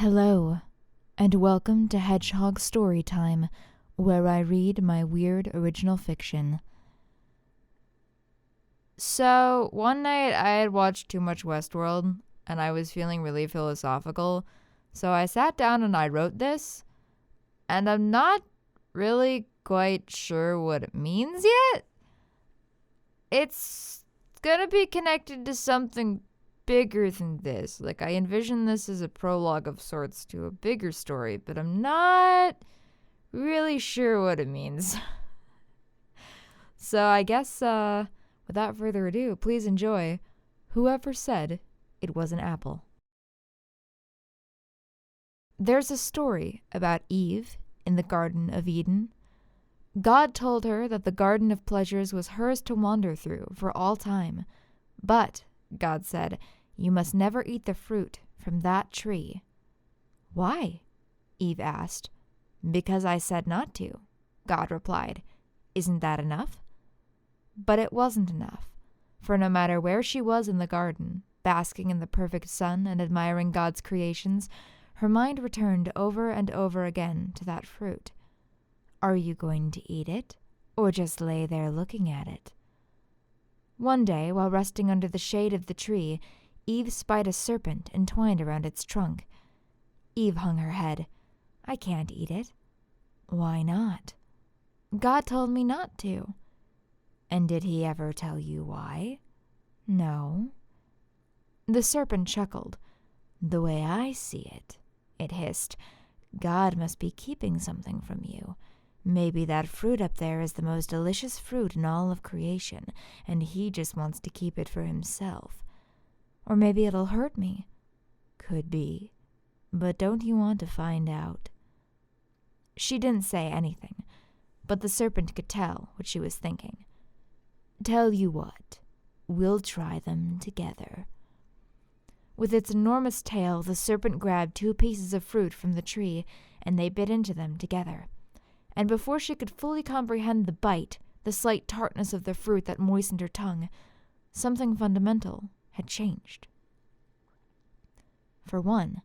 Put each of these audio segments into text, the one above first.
Hello, and welcome to Hedgehog Storytime, where I read my weird original fiction. So, one night I had watched too much Westworld, and I was feeling really philosophical, so I sat down and I wrote this, and I'm not really quite sure what it means yet. It's gonna be connected to something bigger than this. Like, I envision this as a prologue of sorts to a bigger story, but I'm not really sure what it means. So I guess, without further ado, please enjoy Whoever Said It Was an Apple. There's a story about Eve in the Garden of Eden. God told her that the Garden of Pleasures was hers to wander through for all time. But, God said, you must never eat the fruit from that tree. Why? Eve asked. Because I said not to, God replied. Isn't that enough? But it wasn't enough, for no matter where she was in the garden, basking in the perfect sun and admiring God's creations, her mind returned over and over again to that fruit. Are you going to eat it, or just lay there looking at it? One day, while resting under the shade of the tree, Eve spied a serpent entwined around its trunk. Eve hung her head. I can't eat it. Why not? God told me not to. And did he ever tell you why? No. The serpent chuckled. The way I see it, it hissed, God must be keeping something from you. Maybe that fruit up there is the most delicious fruit in all of creation, and he just wants to keep it for himself. Or maybe it'll hurt me. Could be. But don't you want to find out? She didn't say anything, but the serpent could tell what she was thinking. Tell you what, we'll try them together. With its enormous tail, the serpent grabbed 2 pieces of fruit from the tree, and they bit into them together. And before she could fully comprehend the bite, the slight tartness of the fruit that moistened her tongue, something fundamental had changed. For one,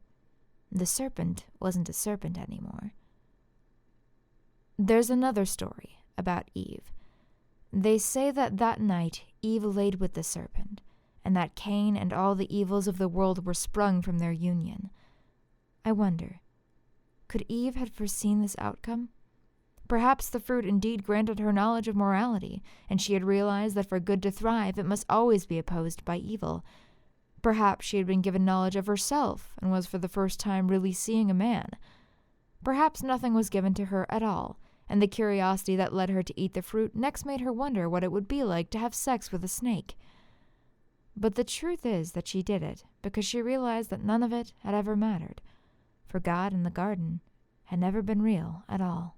the serpent wasn't a serpent anymore. There's another story about Eve. They say that night Eve laid with the serpent, and that Cain and all the evils of the world were sprung from their union. I wonder, could Eve have foreseen this outcome? Perhaps the fruit indeed granted her knowledge of morality, and she had realized that for good to thrive it must always be opposed by evil. Perhaps she had been given knowledge of herself, and was for the first time really seeing a man. Perhaps nothing was given to her at all, and the curiosity that led her to eat the fruit next made her wonder what it would be like to have sex with a snake. But the truth is that she did it because she realized that none of it had ever mattered, for God in the garden had never been real at all.